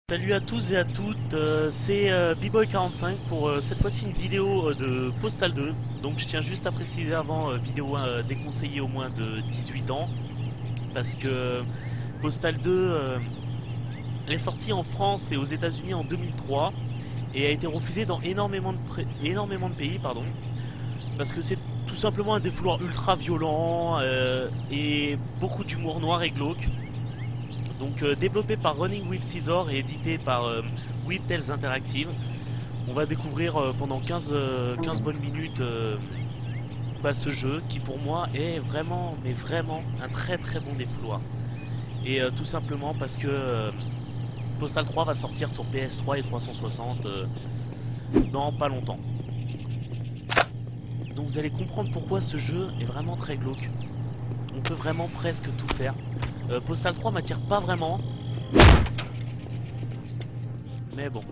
Salut à tous et à toutes, c'est B-Boy45 pour cette fois-ci une vidéo de Postal 2. Donc je tiens juste à préciser avant, vidéo déconseillée aux moins de 18 ans. Parce que Postal 2 est sorti en France et aux États-Unis en 2003 et a été refusé dans énormément de pays, pardon. Parce que c'est tout simplement un défouloir ultra violent et beaucoup d'humour noir et glauque. Donc développé par Running with Scissor et édité par Whip Tales Interactive. On va découvrir pendant 15 bonnes minutes ce jeu qui pour moi est vraiment, mais vraiment un très bon défouloir. Et tout simplement parce que Postal 3 va sortir sur PS3 et 360 dans pas longtemps. Donc vous allez comprendre pourquoi ce jeu est vraiment très glauque. On peut vraiment presque tout faire. Postal 3 m'attire pas vraiment. Mais bon.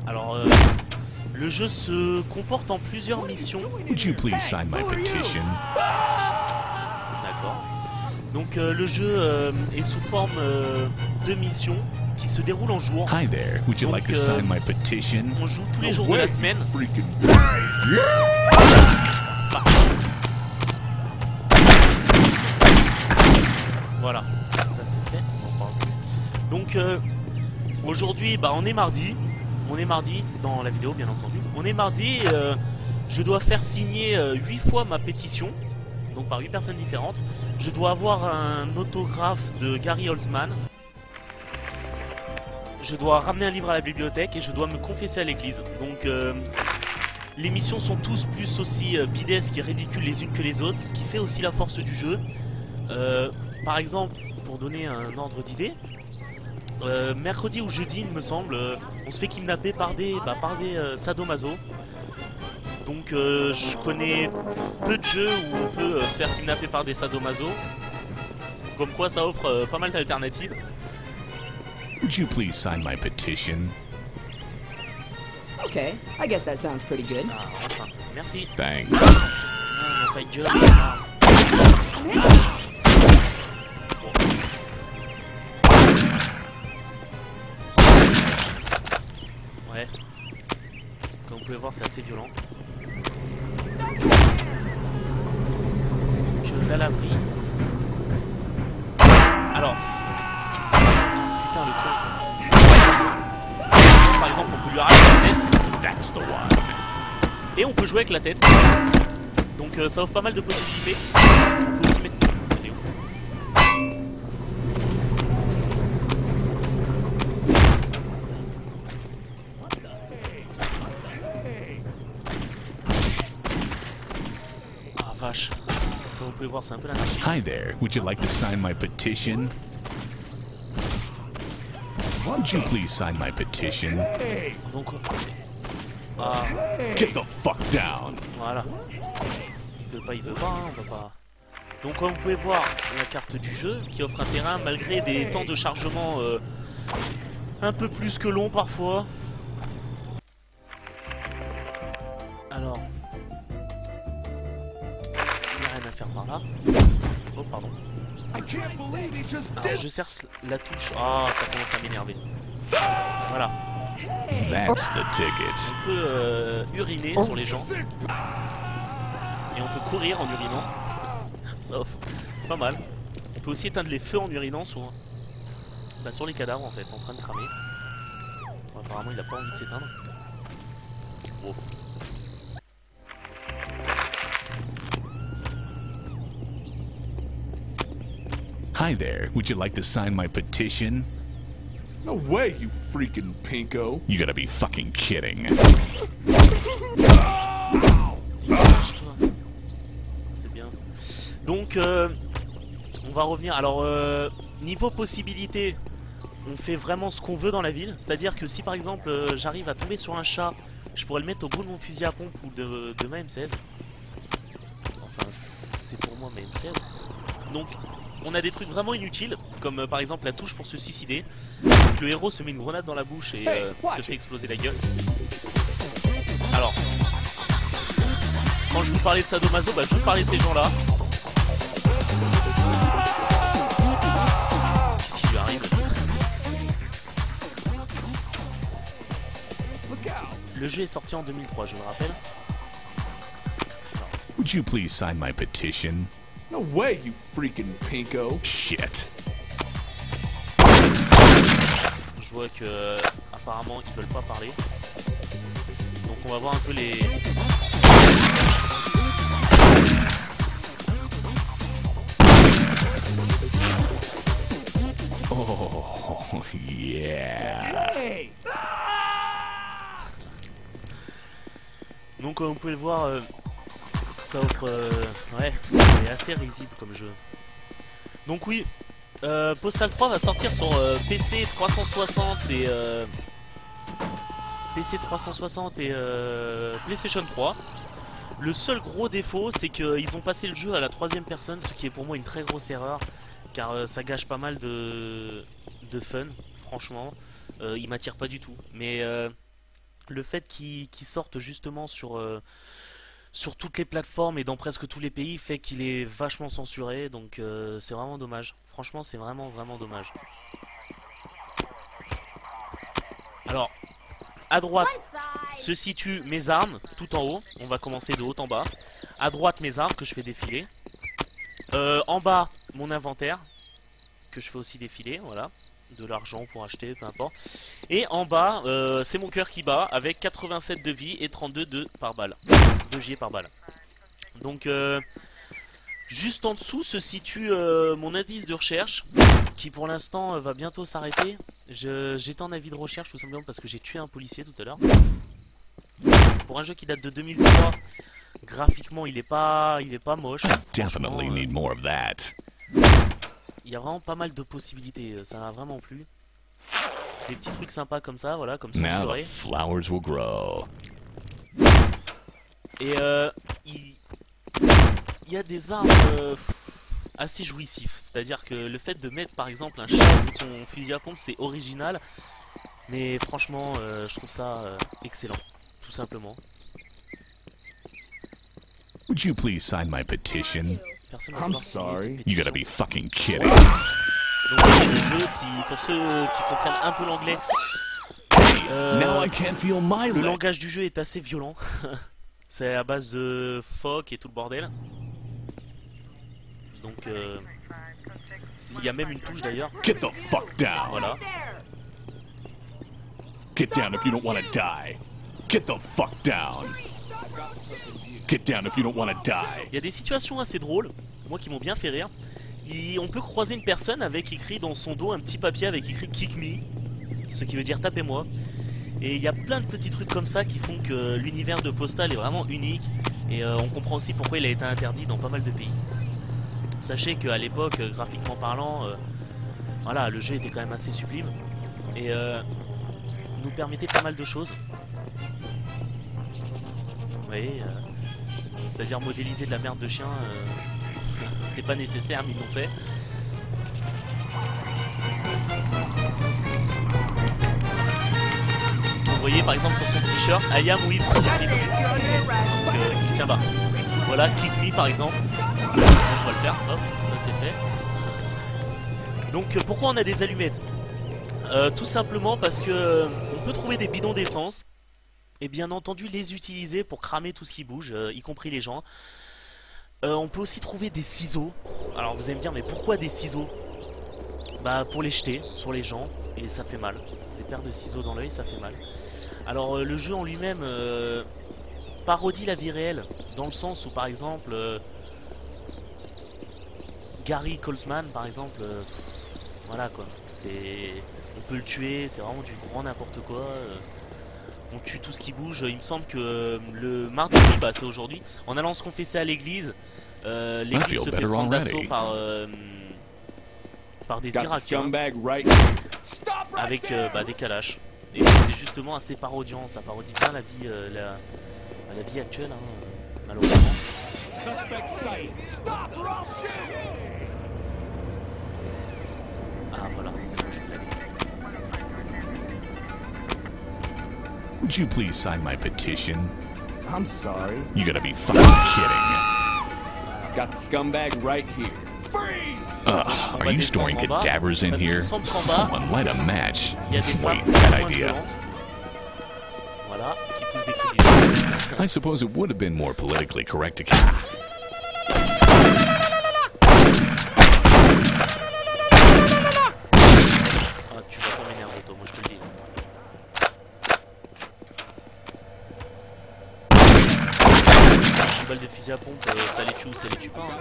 Alors, le jeu se comporte en plusieurs missions. Would you please sign my petition? D'accord. Donc, le jeu est sous forme de missions qui se déroulent en jour. Hi there. Would you like to sign my petition? On joue tous les jours de la semaine. Voilà, ça c'est fait, on en parle plus. Donc aujourd'hui, on est mardi. On est mardi dans la vidéo bien entendu. On est mardi, je dois faire signer 8 fois ma pétition. Donc par 8 personnes différentes. Je dois avoir un autographe de Gary Holzman. Je dois ramener un livre à la bibliothèque et je dois me confesser à l'église. Donc les missions sont tous plus aussi bidesques et ridicules les unes que les autres. Ce qui fait aussi la force du jeu. Par exemple, pour donner un ordre d'idée, mercredi ou jeudi, il me semble, on se fait kidnapper par des sadomaso. Donc je connais peu de jeux où on peut se faire kidnapper par des sadomaso. Comme quoi ça offre pas mal d'alternatives. Would you please sign my petition? Okay, I guess that sounds pretty good. Ah, enfin, merci. Thanks. Ah, ta gueule. Ouais, comme vous pouvez voir c'est assez violent. Donc la laverie. Alors, putain le con. Par exemple on peut lui arracher la tête. That's the one. Et on peut jouer avec la tête. Donc ça offre pas mal de possibilités. On peut aussi mettre... Elle est où ? Ah vache. Comme vous pouvez voir c'est un peu l'anarchie. Hi there. Would you like to sign my petition? Would you please sign my petition? Donc... Ah, Get the fuck down. voilà. Il veut pas, hein, on va pas... Donc comme vous pouvez voir, la carte du jeu qui offre un terrain malgré des temps de chargement un peu plus que longs parfois. Alors... Il n'y a rien à faire par là. Oh pardon. Alors je cherche la touche. Ah, ça commence à m'énerver. Voilà. That's the ticket. On peut uriner sur les gens. Et on peut courir en urinant. Ça offre pas mal. On peut aussi éteindre les feux en urinant sur les cadavres en fait, en train de cramer. Bon, apparemment il a pas envie de s'éteindre. Wow. Hi there. Would you like to sign my petition? No way, you freaking pinko. You gotta be fucking kidding. C'est bien. Donc on va revenir. Alors niveau possibilité, on fait vraiment ce qu'on veut dans la ville. C'est-à-dire que si par exemple j'arrive à tomber sur un chat, je pourrais le mettre au bout de mon fusil à pompe ou de ma M16. Enfin c'est pour moi ma M16. Donc on a des trucs vraiment inutiles, comme par exemple la touche pour se suicider. Donc, le héros se met une grenade dans la bouche et se fait exploser la gueule. Alors, quand je vous parlais de sadomaso, je vous parlais de ces gens-là. Qu'est-ce qui lui arrive ? le jeu est sorti en 2003, je le rappelle. Would you please sign my petition? No way, you freaking pinko. Shit. Je vois que apparemment ils veulent pas parler. Donc on va voir un peu les... Oh, yeah. Donc comme vous pouvez le voir, ça offre... ouais, c'est assez risible comme jeu. Donc oui, Postal 3 va sortir sur PC 360 et... PC 360 et PlayStation 3. Le seul gros défaut, c'est qu'ils ont passé le jeu à la troisième personne, ce qui est pour moi une très grosse erreur, car ça gâche pas mal de fun, franchement. Il m'attire pas du tout. Mais le fait qu'ils sortent justement sur toutes les plateformes et dans presque tous les pays fait qu'il est vachement censuré, donc c'est vraiment dommage. Franchement, c'est vraiment dommage. Alors, à droite se situent mes armes, tout en haut. On va commencer de haut en bas. À droite, mes armes que je fais défiler. En bas, mon inventaire que je fais aussi défiler, voilà. De l'argent pour acheter, peu importe. Et en bas, c'est mon cœur qui bat avec 87 de vie et 32 de par balle. 2 gilet par balle. Donc, juste en dessous se situe mon indice de recherche qui pour l'instant va bientôt s'arrêter. J'étais en avis de recherche tout simplement parce que j'ai tué un policier tout à l'heure. Pour un jeu qui date de 2003, graphiquement il est pas moche. Definitely need more of that. Il y a vraiment pas mal de possibilités, ça m'a vraiment plu. Des petits trucs sympas comme ça, voilà, comme Now the censuré. flowers will grow. Et il y a des armes assez jouissifs. C'est-à-dire que le fait de mettre par exemple un chat au bout de son fusil à pompe, c'est original. Mais franchement, je trouve ça excellent, tout simplement. Would you please sign my petition? Personne va I'm pouvoir signer sorry. cette You gotta pétition. be fucking kidding. Donc le jeu, pour ceux qui comprennent un peu l'anglais, Now I can't feel my le leg. langage du jeu est assez violent. C'est à base de phoques et tout le bordel. Donc il y a même une touche d'ailleurs. Get the fuck down. Voilà. Get down if you don't want to die. Get the fuck down. Get down if you don't want to die. Il y a des situations assez drôles, moi qui m'ont bien fait rire. On peut croiser une personne avec écrit dans son dos un petit papier avec écrit Kick me, ce qui veut dire tapez-moi. Et il y a plein de petits trucs comme ça qui font que l'univers de Postal est vraiment unique. Et on comprend aussi pourquoi il a été interdit dans pas mal de pays. Sachez qu'à l'époque, graphiquement parlant, voilà, le jeu était quand même assez sublime. Et nous permettait pas mal de choses. Vous voyez, c'est-à-dire modéliser de la merde de chien, c'était pas nécessaire, mais ils l'ont fait. Vous voyez par exemple sur son t-shirt, I am with Stupid. Donc tiens bah, voilà, Kick me par exemple. On va le faire, hop, ça c'est fait. Donc pourquoi on a des allumettes? Tout simplement parce que on peut trouver des bidons d'essence et bien entendu les utiliser pour cramer tout ce qui bouge, y compris les gens. On peut aussi trouver des ciseaux. Alors vous allez me dire mais pourquoi des ciseaux? Bah pour les jeter sur les gens et ça fait mal. Des paires de ciseaux dans l'œil ça fait mal. Alors le jeu en lui-même parodie la vie réelle dans le sens où par exemple Gary Colesman par exemple, voilà quoi. On peut le tuer, c'est vraiment du grand n'importe quoi. On tue tout ce qui bouge. Il me semble que le mardi, bah c'est aujourd'hui, en allant se confesser à l'église, l'église se fait prendre d'assaut par des Irakiens avec des kalash. Et c'est justement assez parodiant, ça parodie bien la vie, la vie actuelle, hein, malheureusement. Ah voilà, c'est bon, je l'ai. Would you please sign my petition? I'm sorry. You gotta be fucking kidding. Got the scumbag right here. Freeze! Are you storing cadavers in here? Someone light a match. Il y a des femmes Wait, bad moins idea. violentes. Voilà, qui plus des cris bizarres. I suppose it would have been more politically correct to... Ah, tu vas pas m'énerver, toi, moi je te le dis. Une balle de fusil à pompe, ça les tue ou ça les tue pas. Hein.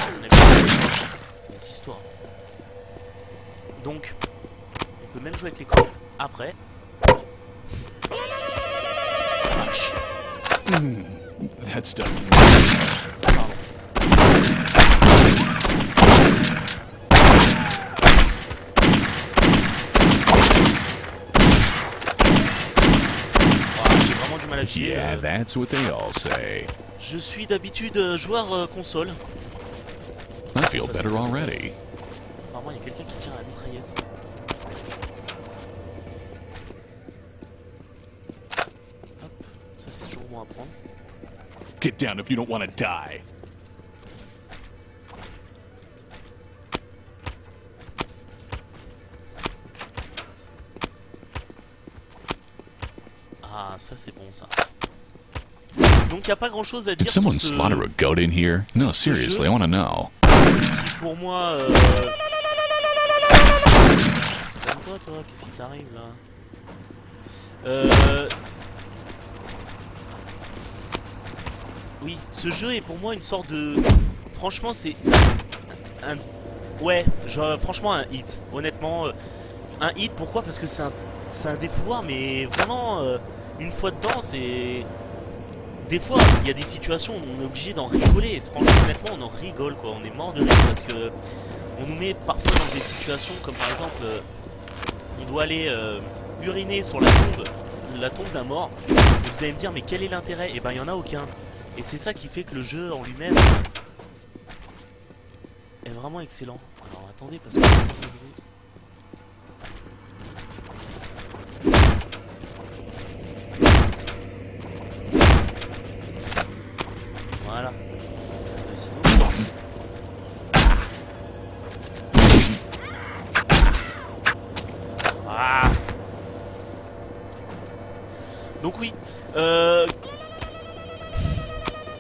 On est pas des histoires. Donc, on peut même jouer avec les corps après. Vache. That's done. Pardon. J'ai vraiment du mal à filer. Yeah, that's what they all say. Je suis d'habitude joueur console. I feel better already. Apparemment, il y a quelqu'un qui tire à la mitraillette. Hop, ça c'est toujours bon à prendre. Get down if you don't want to die. Ah, ça c'est bon ça. Donc il n'y a pas grand chose à dire Did sur someone ce slaughter a goat in here? No, seriously, I want to know. qui pour moi... Calme-toi toi, qu'est-ce qui t'arrive là? Oui, ce jeu est pour moi une sorte de... Franchement c'est... un... Ouais, genre, franchement un hit. Honnêtement, un hit, pourquoi? Parce que c'est un défouloir, mais vraiment, une fois dedans, c'est... Des fois, il y a des situations où on est obligé d'en rigoler. Franchement, honnêtement, on en rigole, quoi. On est mort de rire parce que on nous met parfois dans des situations comme par exemple, on doit aller uriner sur la tombe d'un mort. Et vous allez me dire, mais quel est l'intérêt? Et ben, il n'y en a aucun. Et c'est ça qui fait que le jeu en lui-même est vraiment excellent. Alors attendez, parce que... Voilà. Le ciseau. Ah. Donc oui.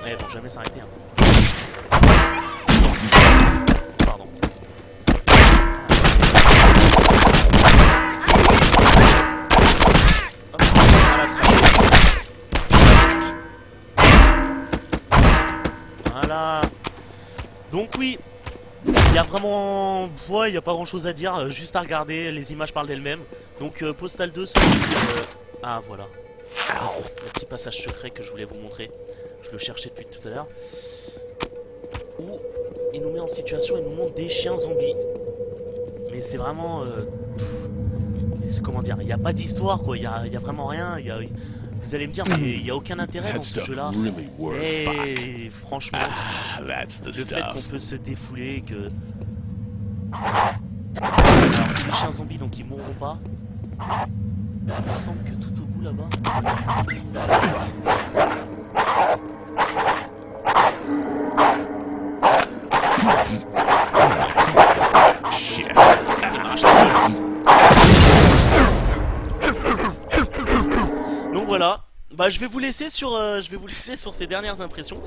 Ouais, vont jamais s'arrêter. Hein. Pardon. Hop, voilà. Donc oui, il y a vraiment... Ouais, il n'y a pas grand chose à dire, juste à regarder, les images parlent d'elles-mêmes. Donc Postal 2, ah voilà. Le petit passage secret que je voulais vous montrer. Je le cherchais depuis tout à l'heure. Où il nous met en situation, il nous montre des chiens zombies. Mais c'est vraiment... comment dire, il n'y a pas d'histoire quoi, il y a vraiment rien. Vous allez me dire, mais il n'y a aucun intérêt dans ce jeu-là. Et franchement, le fait qu'on peut se défouler, que... Alors c'est des chiens zombies donc ils mourront pas. Il me semble que tout au bout là-bas... Donc voilà, bah je vais vous laisser sur ces dernières impressions.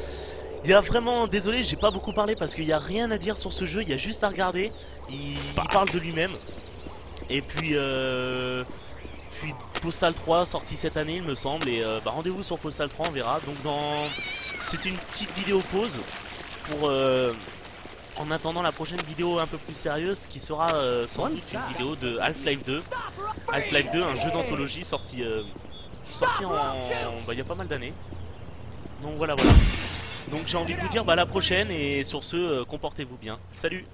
Il y a vraiment, désolé, j'ai pas beaucoup parlé parce qu'il n'y a rien à dire sur ce jeu, il y a juste à regarder. Il parle de lui-même. Et puis Postal 3 sorti cette année il me semble. Et bah rendez-vous sur Postal 3, on verra. Donc c'est une petite vidéo pause pour en attendant la prochaine vidéo un peu plus sérieuse qui sera sans doute une vidéo de Half-Life 2. Half-Life 2, un jeu d'anthologie sorti il y a pas mal d'années. Donc voilà. Donc j'ai envie de vous dire bah à la prochaine et sur ce comportez-vous bien. Salut.